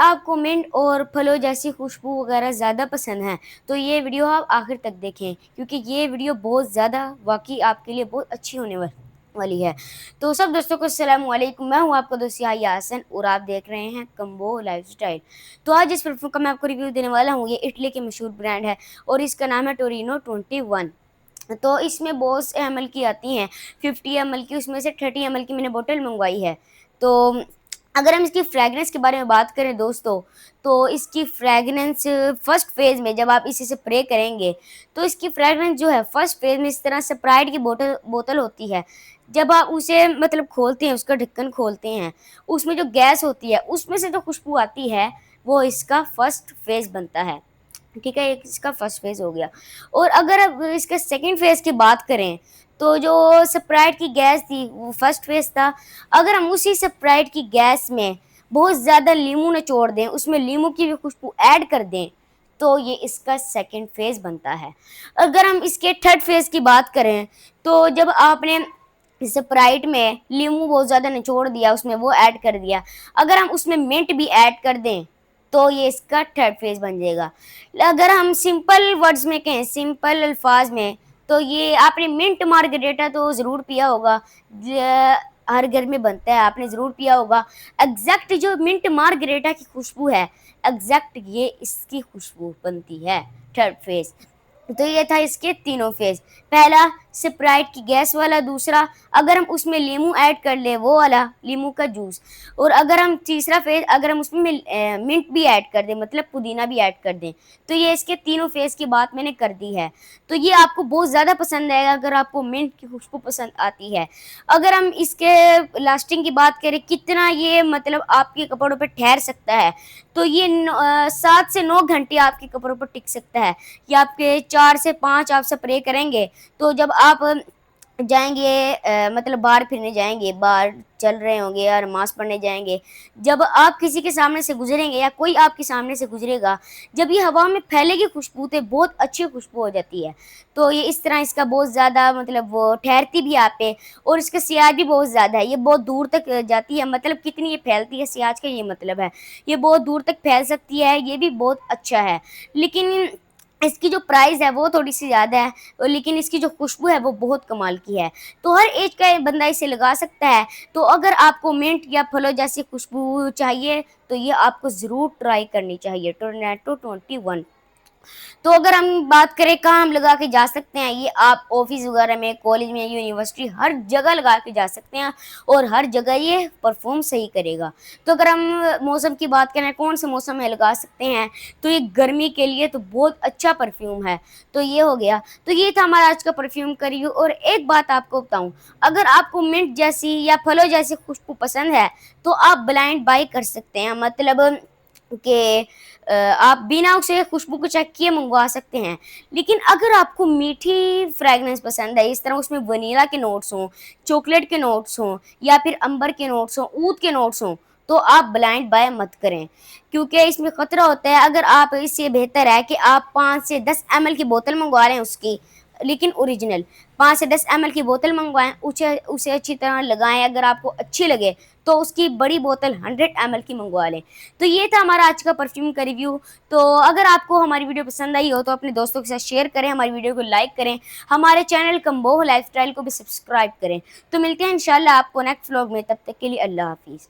आपको मिंट और फलों जैसी खुशबू वगैरह ज़्यादा पसंद है, तो ये वीडियो आप आखिर तक देखें, क्योंकि ये वीडियो बहुत ज़्यादा वाक़ई आपके लिए बहुत अच्छी होने वाली है। तो सब दोस्तों को अस्सलाम वालेकुम, मैं हूँ आपका दोस्त याह्या हसन और आप देख रहे हैं कम्बो लाइफ़स्टाइल। तो आज जिस परफ्यूम का मैं आपको रिव्यू देने वाला हूँ, ये इटली के मशहूर ब्रांड है और इसका नाम है टोरिनो 21। तो इसमें बहुत से एमएल की आती हैं, 50 एमएल की, उसमें से 30 एमएल की मैंने बॉटल मँगवाई है। तो अगर हम इसकी फ्रेगरेंस के बारे में बात करें दोस्तों, तो इसकी फ्रेगरेंस फर्स्ट फ़ेज़ में जब आप इसे स्प्रे करेंगे, तो इसकी फ्रेगरेंस जो है फर्स्ट फ़ेज़ में इस तरह स्प्राइट की बोतल होती है। जब आप उसे मतलब खोलते हैं, उसका ढक्कन खोलते हैं, उसमें जो गैस होती है, उसमें से जो खुशबू आती है, वो इसका फर्स्ट फ़ेज़ बनता है। ठीक है, एक इसका फर्स्ट फ़ेज़ हो गया। और अगर अब इसके सेकंड फ़ेज़ की बात करें, तो जो स्प्राइट की गैस थी, वो फर्स्ट फ़ेज़ था। अगर हम उसी स्प्राइट की गैस में बहुत ज़्यादा लींबू निचोड़ दें, उसमें लींबू की भी खुशबू ऐड कर दें, तो ये इसका सेकंड फ़ेज़ बनता है। अगर हम इसके थर्ड फ़ेज़ की बात करें, तो जब आपने स्प्राइट में लींबू बहुत ज़्यादा निचोड़ दिया, उसमें वो ऐड कर दिया, अगर हम उसमें मिंट भी ऐड कर दें, तो ये इसका थर्ड फ़ेज़ बन जाएगा। अगर हम सिंपल वर्ड्स में कहें, सिंपल अल्फाज में, तो ये आपने मिंट मार्गरेटा तो ज़रूर पिया होगा, हर घर में बनता है, आपने ज़रूर पिया होगा। एग्जैक्ट जो मिंट मार्गरेटा की खुशबू है, एग्जैक्ट ये इसकी खुशबू बनती है, थर्ड फेज। तो ये था इसके तीनों फेज। पहला स्प्राइट की गैस वाला, दूसरा अगर हम उसमें लीमू ऐड कर लें, वो वाला लीमू का जूस, और अगर हम तीसरा फेज अगर हम उसमें मिंट भी ऐड कर दें, मतलब पुदीना भी ऐड कर दें, तो ये इसके तीनों फेज की बात मैंने कर दी है। तो ये आपको बहुत ज़्यादा पसंद आएगा अगर आपको मिंट की खुशबू पसंद आती है। अगर हम इसके लास्टिंग की बात करें, कितना ये मतलब आपके कपड़ों पे ठहर सकता है, तो ये 7 से 9 घंटे आपके कपड़ों पर टिक सकता है। या आपके 4 से 5 आप स्प्रे करेंगे, तो जब आप जाएँगे, मतलब बाहर फिरने जाएँगे, बाहर चल रहे होंगे या नमाज़ पढ़ने जाएँगे, जब आप किसी के सामने से गुज़रेंगे या कोई आपके सामने से गुज़रेगा, जब ये हवा में फैलेगी खुशबू, तो बहुत अच्छी खुशबू हो जाती है। तो ये इस तरह इसका बहुत ज़्यादा मतलब वो ठहरती भी आप पे, और इसका सियाज भी बहुत ज़्यादा है, ये बहुत दूर तक जाती है, मतलब कितनी ये फैलती है सियाज का ये मतलब है। ये बहुत दूर तक फैल सकती है, ये भी बहुत अच्छा है। लेकिन इसकी जो प्राइस है वो थोड़ी-सी ज़्यादा है, लेकिन इसकी जो खुशबू है वो बहुत कमाल की है। तो हर ऐज का बंदा इसे लगा सकता है। तो अगर आपको मिंट या फलों जैसी खुशबू चाहिए, तो ये आपको ज़रूर ट्राई करनी चाहिए, टोर्नेटो 21। तो अगर हम बात करें कहाँ हम लगा के जा सकते हैं, ये आप ऑफिस वगैरह में, कॉलेज में, यूनिवर्सिटी, हर जगह लगा के जा सकते हैं और हर जगह ये परफॉर्म सही करेगा। तो अगर हम मौसम की बात करें, कौन से मौसम में लगा सकते हैं, तो ये गर्मी के लिए तो बहुत अच्छा परफ्यूम है। तो ये हो गया। तो ये था हमारा आज का परफ्यूम का रिव्यू। और एक बात आपको बताऊँ, अगर आपको मिंट जैसी या फलों जैसी खुशबू पसंद है, तो आप ब्लाइंड बाय कर सकते हैं, मतलब कि आप बिना उसे खुशबू को चेक किए मँगवा सकते हैं। लेकिन अगर आपको मीठी फ्रेगरेंस पसंद है, इस तरह उसमें वनीला के नोट्स हों, चॉकलेट के नोट्स हों, या फिर अंबर के नोट्स हों, ऊद के नोट्स हों, तो आप ब्लाइंड बाय मत करें। क्योंकि इसमें खतरा होता है, अगर आप, इससे बेहतर है कि आप 5 से 10 एमएल की बोतल मँगवा लें उसकी, लेकिन ओरिजिनल 5 से 10 एमएल की बोतल मँगवाएँ, उसे उसे अच्छी तरह लगाएँ, अगर आपको अच्छी लगे, तो उसकी बड़ी बोतल 100 एमएल की मँगवा लें। तो ये था हमारा आज का परफ्यूम का रिव्यू। तो अगर आपको हमारी वीडियो पसंद आई हो, तो अपने दोस्तों के साथ शेयर करें, हमारी वीडियो को लाइक करें, हमारे चैनल कम्बोह लाइफ़स्टाइल को भी सब्सक्राइब करें। तो मिलते हैं इंशाल्लाह आपको नेक्स्ट व्लॉग में, तब तक के लिए अल्लाह हाफ़िज़।